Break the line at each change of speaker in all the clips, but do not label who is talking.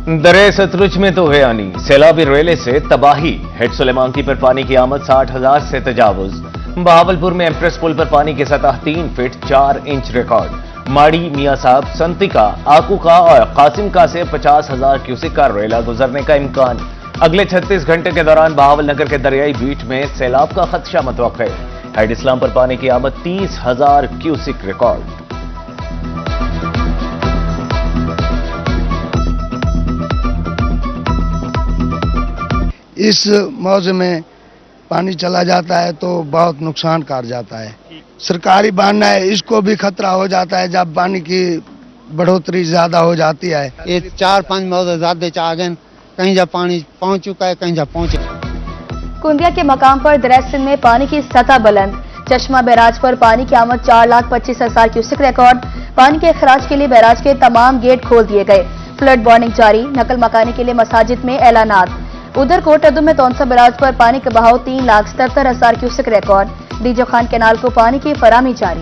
दरे सतलुज में तो गयानी सैलाबी रेले से तबाही। हेड सुलेमानकी पर पानी की आमद 60,000 से तजावुज। बहावलपुर में एम्प्रेस पुल पर पानी की सतह 3 फीट 4 इंच रिकॉर्ड। माड़ी, मियां साहब, संतिका, आकुका और कासिमका से 50,000 क्यूसेक का रेला गुजरने का इम्कान। अगले 36 घंटे के दौरान बहावल नगर के दरियाई बीट में सैलाब का खदशा मुतवक्के। हेड इस्लाम पर पानी की आमद 30,000 क्यूसेक रिकॉर्ड।
इस मौसम में पानी चला जाता है तो बहुत नुकसान कर जाता है। सरकारी बांध है, इसको भी खतरा हो जाता है जब पानी की बढ़ोतरी ज्यादा हो जाती है।
ये 4-5 मौजे ज्यादा आ गए, कहीं जब पानी पहुंच चुका है, कहीं जब पहुंचे।
कुंदिया के मकाम पर दरअसल में पानी की सतह बुलंद। चश्मा बैराज पर पानी की आमद 4,25,000 क्यूसेक रिकॉर्ड। पानी के खराज के लिए बैराज के तमाम गेट खोल दिए गए। फ्लड वार्निंग जारी। नकल मकानी के लिए मसाजिद में ऐलानात। उधर कोटअदू में तौनसा बैराज पर पानी का बहाव 3,77,000 क्यूसेक रिकॉर्ड। डीजो खान कैनाल को पानी की फराहमी जारी।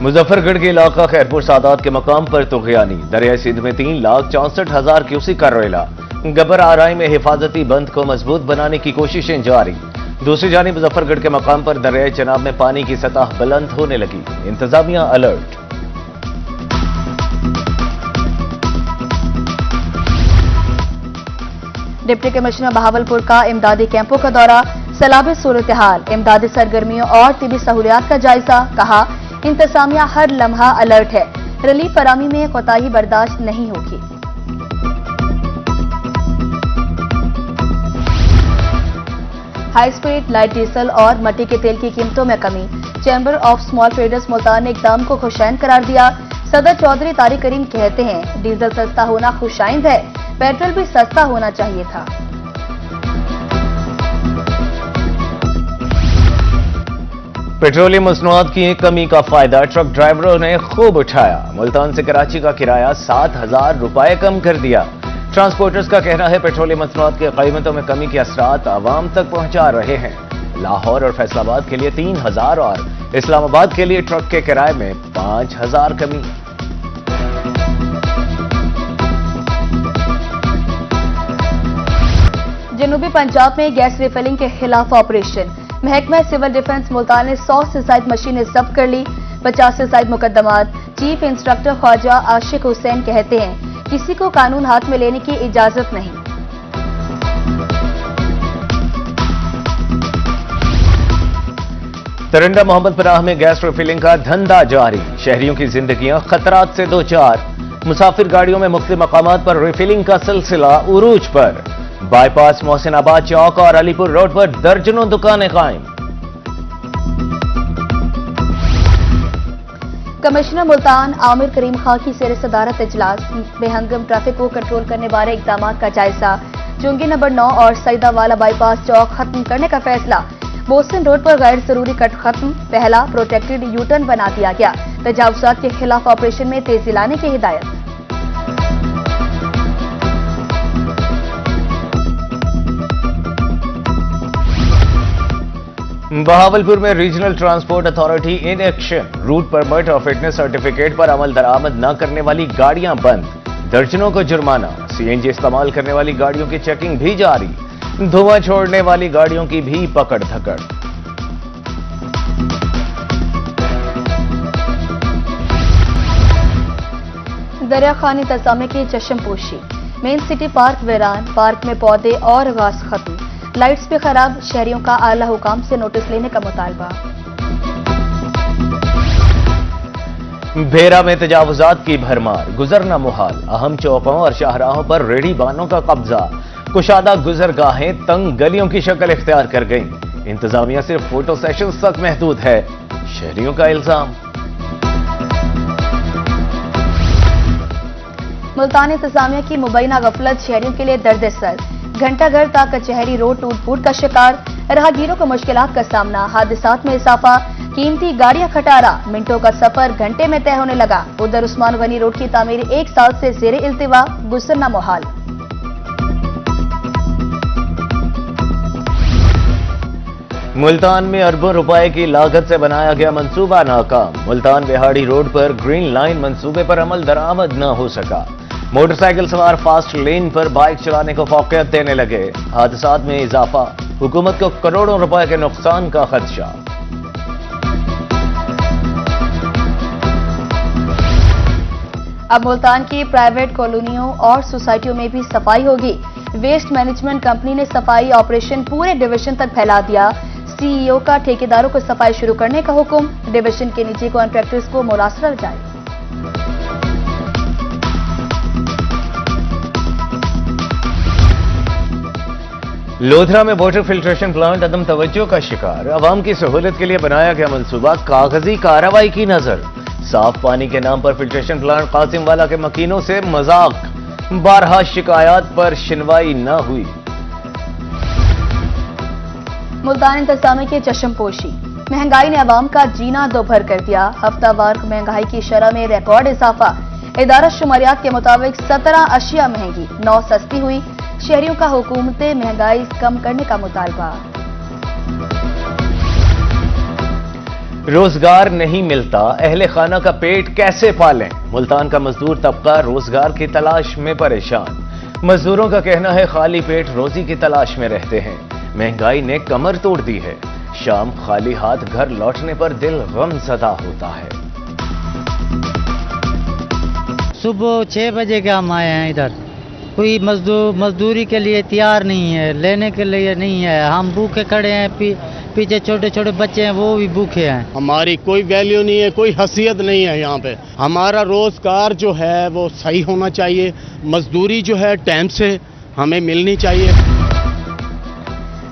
मुजफ्फरगढ़ के इलाका खैरपुर सादात के मकाम पर तुगयानी। दरिया सिंध में 3,64,000 क्यूसेक का रेला। गबर आराई में हिफाजती बंद को मजबूत बनाने की कोशिशें जारी। दूसरी जानिब मुजफ्फरगढ़ के मकाम पर दरियाए चनाब में पानी की सतह बुलंद होने लगी। इंतजामिया अलर्ट।
डिप्टी कमिश्नर बहावलपुर का इमदादी कैंपों का दौरा। सैलाबी सूरत हाल, इमदादी सरगर्मियों और तिबी सहूलियात का जायजा। कहा, इंतजामिया हर लम्हा अलर्ट है। रिलीफ फराहमी में कोताही बर्दाश्त नहीं होगी। हाई स्पीड लाइट डीजल और मट्टी के तेल की कीमतों में कमी। Chamber of small traders Multan ने इकदाम को खुशाइंद करार दिया। सदर चौधरी तारिक करीम कहते हैं, डीजल सस्ता होना खुशाइंद है, पेट्रोल भी सस्ता होना चाहिए था।
पेट्रोलियम मसनूआत की कमी का फायदा ट्रक ड्राइवरों ने खूब उठाया। मुल्तान से कराची का किराया 7,000 रुपए कम कर दिया। ट्रांसपोर्टर्स का कहना है, पेट्रोलियम मसनूआत की कीमतों में कमी के असरात आवाम तक पहुंचा रहे हैं। लाहौर और फैसलाबाद के लिए 3,000 और इस्लामाबाद के लिए ट्रक के किराए में 5,000 कमी।
जनूबी पंजाब में गैस रिफिलिंग के खिलाफ ऑपरेशन। महकमा सिविल डिफेंस मुल्तान ने 100 से ज्यादा मशीनें जब्त कर ली। 50 से ज्यादा मुकदमात। चीफ इंस्ट्रक्टर ख्वाजा आशिक हुसैन कहते हैं, किसी को कानून हाथ में लेने की इजाजत नहीं।
तरंडा मोहम्मद पनाह में गैस रिफिलिंग का धंधा जारी। शहरियों की जिंदगियां खतरात से दो चार। मुसाफिर गाड़ियों में मुख्तलिफ मकामात पर रिफिलिंग का सिलसिला उरूज पर। बाईपास, मोहसिनाबाद चौक और अलीपुर रोड पर दर्जनों दुकानें कायम।
कमिश्नर मुल्तान आमिर करीम खां की जेर सदारत इजलास। बेहंगम ट्रैफिक को कंट्रोल करने वाले इकदाम का जायजा। चुंगी नंबर 9 और सईदावाला बाईपास चौक खत्म करने का फैसला। बोस्टन रोड पर गैर जरूरी कट खत्म। पहला प्रोटेक्टेड यू टर्न बना दिया गया। तजावुजात के खिलाफ ऑपरेशन में तेजी लाने की हिदायत।
बहावलपुर में regional transport authority in action. Route permit और फिटनेस सर्टिफिकेट पर अमल दरामद न करने वाली गाड़ियां बंद। दर्जनों को जुर्माना। सीएनजी इस्तेमाल करने वाली गाड़ियों की चेकिंग भी जारी। धुआं छोड़ने वाली गाड़ियों की भी पकड़ धकड़।
दरिया खान इंतजामिया की चश्मपोशी। मेन सिटी पार्क वीरान। पार्क में पौधे और घास खत्म। लाइट्स भी खराब। शहरियों का आला हुकाम से नोटिस लेने का मुतालबा।
भेरा में तजावुजात की भरमार। गुजरना मुहाल। अहम चौकों और शाहराहों पर रेडी बानों का कब्जा। कुशादा गुजरगाहें तंग गलियों की शक्ल इख्तियार कर गईं। इंतजामिया सिर्फ फोटो सेशंस तक महदूद है, शहरियों का इल्जाम।
मुल्तान इंतजामिया की मुबैना गफलत शहरियों के लिए दर्द सर। घंटाघर तक कचहरी रोड टूट फूट का शिकार। राहगीरों को मुश्किलात का सामना। हादसात में इजाफा। कीमती गाड़ियां खटारा। मिनटों का सफर घंटे में तय होने लगा। उधर उस्मान गनी रोड की तामीर 1 साल से जेर इल्तिवा। गुजरना मुहाल।
मुल्तान में अरबों रुपए की लागत से बनाया गया मंसूबा नाकाम। मुल्तान बिहाड़ी रोड पर ग्रीन लाइन मंसूबे पर अमल दरामद न हो सका। मोटरसाइकिल सवार फास्ट लेन पर बाइक चलाने को फौकियत देने लगे। हादसात में इजाफा, हुकूमत को करोड़ों रुपए के नुकसान का खदशा।
अब मुल्तान की प्राइवेट कॉलोनियों और सोसाइटियों में भी सफाई होगी। वेस्ट मैनेजमेंट कंपनी ने सफाई ऑपरेशन पूरे डिवीजन तक फैला दिया। सीईओ का ठेकेदारों को सफाई शुरू करने का हुक्म। डिवीजन के निजी कॉन्ट्रैक्टर्स को मुलासरा जारी।
लोधरा में वाटर फिल्ट्रेशन प्लांट अदम तवज्जो का शिकार। अवाम की सहूलत के लिए बनाया गया मंसूबा कागजी कार्रवाई की नजर। साफ पानी के नाम पर फिल्ट्रेशन प्लांट कासिमवाला के मकीनों से मजाक। 12 शिकायत पर सुनवाई न हुई।
मुल्तान इंतजामिया की चश्मपोशी। महंगाई ने अवाम का जीना दोभर कर दिया। हफ्तावार महंगाई की शरह में रिकॉर्ड इजाफा। इदारा शुमारियात के मुताबिक 17 अशिया महंगी, 9 सस्ती हुई। शहरियों का हुकूमतें महंगाई कम करने का मुतालबा।
रोजगार नहीं मिलता, अहले खाना का पेट कैसे पालें? मुल्तान का मजदूर तबका रोजगार की तलाश में परेशान। मजदूरों का कहना है खाली पेट रोजी की तलाश में रहते हैं। महंगाई ने कमर तोड़ दी है। शाम खाली हाथ घर लौटने पर दिल गमज़दा होता है।
सुबह 6 बजे के हम आए हैं इधर। कोई मजदूरी के लिए तैयार नहीं है, लेने के लिए नहीं है। हम भूखे खड़े हैं, पीछे छोटे छोटे बच्चे हैं, वो भी भूखे हैं।
हमारी कोई वैल्यू नहीं है, कोई हैसियत नहीं है यहाँ पे। हमारा रोजगार जो है वो सही होना चाहिए। मजदूरी जो है टाइम से हमें मिलनी चाहिए।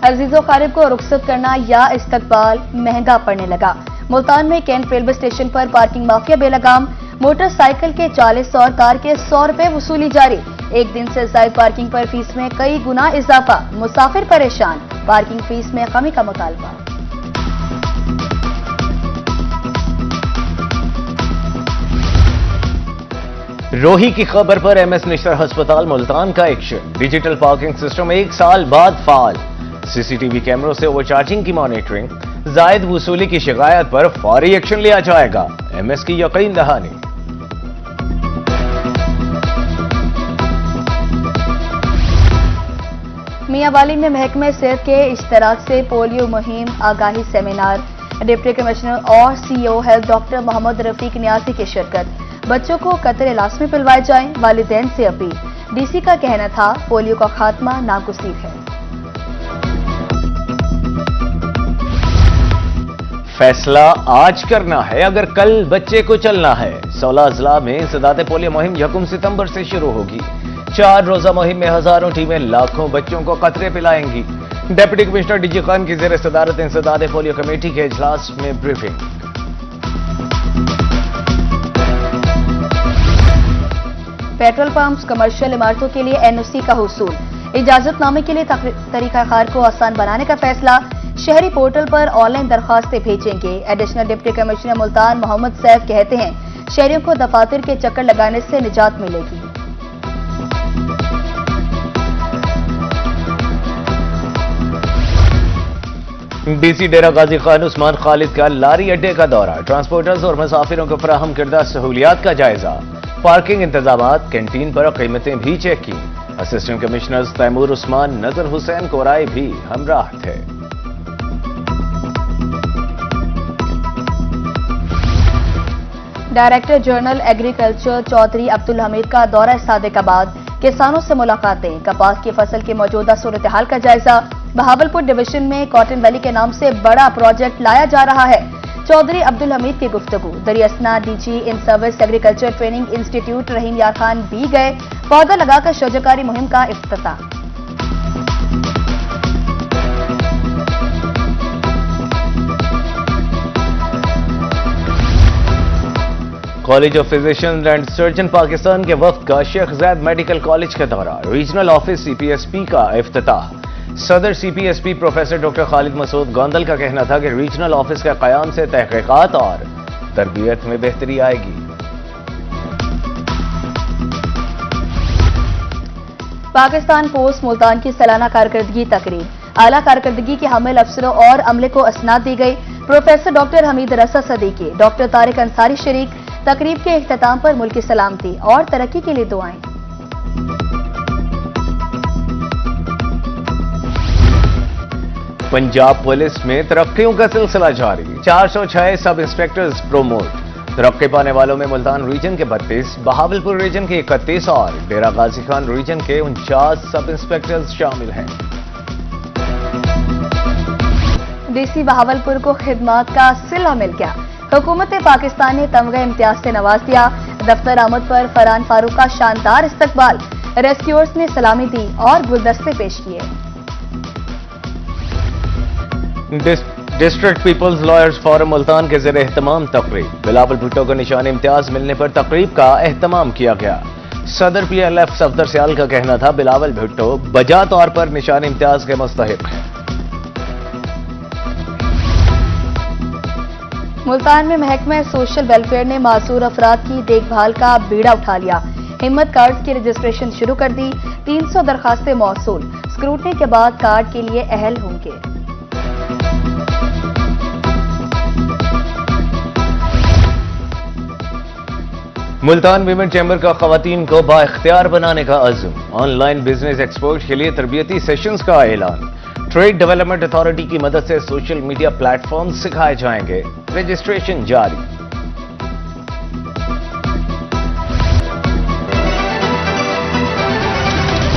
अजीजो खारिब को रुखसत करना या इस्तकबाल महंगा पड़ने लगा। मुल्तान में कैंट रेलवे स्टेशन पर पार्किंग माफिया बेलगाम। मोटरसाइकिल के 40 और कार के 100 रुपए वसूली जारी। एक दिन से ज्यादा पार्किंग पर फीस में कई गुना इजाफा। मुसाफिर परेशान। पार्किंग फीस में कमी का मुतालबा।
रोही की खबर पर एमएस निश्तर अस्पताल मुल्तान का एक्शन। डिजिटल पार्किंग सिस्टम 1 साल बाद फाल। सीसीटीवी कैमरों से ओवरचार्जिंग की मॉनिटरिंग। जायद वसूली की शिकायत पर फौरी एक्शन लिया जाएगा। एमएस की यकीन दहानी।
मियांवाली में महकमे सेहत के इश्तराक से पोलियो मुहिम आगाही सेमिनार। डिप्टी कमिश्नर और CEO health doctor Mohammad Rafiq Niazi की शिरकत। बच्चों को कतरे लाजमी पिलवाए जाएं, वालिदैन से अपील। डीसी का कहना था पोलियो का खात्मा नागुज़ीर है।
फैसला आज करना है अगर कल बच्चे को चलना है। 16 अजला में इंसदाद पोलियो मुहिम 1 सितंबर से शुरू होगी। 4 रोजा मुहिम में हजारों टीमें लाखों बच्चों को कतरे पिलाएंगी। डिप्टी कमिश्नर डीजी खान की जेर सदारत इंसदाद पोलियो कमेटी के इजलास में ब्रीफिंग।
पेट्रोल पंप्स, कमर्शियल इमारतों के लिए एनओसी का हुसूल। इजाजतनामे के लिए तरीकाकार को आसान बनाने का फैसला। शहरी पोर्टल पर ऑनलाइन दरखास्तें भेजेंगे। Additional deputy commissioner Multan Mohammad Saif कहते हैं शहरियों को दफातर के चक्कर लगाने से निजात मिलेगी।
डीसी डेरा गाजी खान उस्मान खालिद का लारी अड्डे का दौरा। ट्रांसपोर्टर्स और मुसाफिरों को फराहम करदा सहूलियात का जायजा। पार्किंग इंतजामात, कैंटीन पर कीमतें भी चेक की। असिस्टेंट कमिश्नर तैमूर उस्मान, नजर हुसैन कोराई भी हमराह थे।
Director general agriculture Chaudhry Abdul Hamid का दौरा सादिकाबाद। किसानों से मुलाकातें। कपास की फसल की मौजूदा सूरत हाल का जायजा। बहावलपुर डिवीजन में कॉटन वैली के नाम से बड़ा प्रोजेक्ट लाया जा रहा है। चौधरी अब्दुल हमीद की गुफ्तगू। दरियासना DG in service agriculture training institute Rahim Yar Khan भी गए। पौधा लगाकर शौजकारी मुहिम का इफ्तिताह।
College of physician and surgeon Pakistan के वफ्द का शेख ज़ैद मेडिकल कॉलेज का दौरा। रीजनल ऑफिस सीपीएसपी का इफ्तिताह। सदर CPSP professor doctor Khalid Masood Gondal का कहना था कि रीजनल ऑफिस के कयाम से तहकीकात और तरबियत में बेहतरी आएगी।
पाकिस्तान पोस्ट मुल्तान की सालाना कारकर्दगी तकरीब। आला कारकर्दगी के हामिल अफसरों और अमले को असनाद दी गई। प्रोफेसर डॉक्टर हमीद रसा सदीकी, डॉक्टर तारिक अंसारी शरीक। तकरीब के इख्तिताम पर मुल्क की सलामती और तरक्की के लिए दुआएं।
पंजाब पुलिस में तरक्कियों का सिलसिला जारी, 406 सब इंस्पेक्टर्स प्रोमोट। तरक्की पाने वालों में मुल्तान रीजन के 32, बहावलपुर रीजन के 31 और डेरा गाजी खान रीजन के 49 सब इंस्पेक्टर्स शामिल हैं।
डीसी बहावलपुर को खिदमात का सिला मिल गया। हुकूमत पाकिस्तान ने तमगा इम्तियाज से नवाज दिया। दफ्तर आमद पर फरहान फारूक का शानदार इस्तकबाल, रेस्क्यूअर्स ने सलामी दी और गुलदस्ते पेश किए।
District people's lawyers forum Multan के ज़ेर एहतमाम तकरीब, बिलावल भुट्टो को निशान इम्तियाज मिलने पर तकरीब का एहतमाम किया गया। सदर PLF सफदर सियाल का कहना था बिलावल भुट्टो बजा तौर पर निशान इम्तियाज के मुस्तहिक हैं।
मुल्तान में महकमा सोशल वेलफेयर ने मासूर अफराद की देखभाल का बीड़ा उठा लिया। हिम्मत कार्ड की रजिस्ट्रेशन शुरू कर दी। 300 दरखास्तें मौसूल, स्क्रूटनी के बाद कार्ड के लिए अहल होंगे।
मुल्तान वीमेन चैम्बर का खवातीन को बाइख्तियार बनाने का अज़्म, ऑनलाइन बिजनेस एक्सपोर्ट के लिए तरबियती सेशंस का ऐलान। ट्रेड डेवलपमेंट अथॉरिटी की मदद से सोशल मीडिया प्लेटफॉर्म सिखाए जाएंगे, रजिस्ट्रेशन जारी।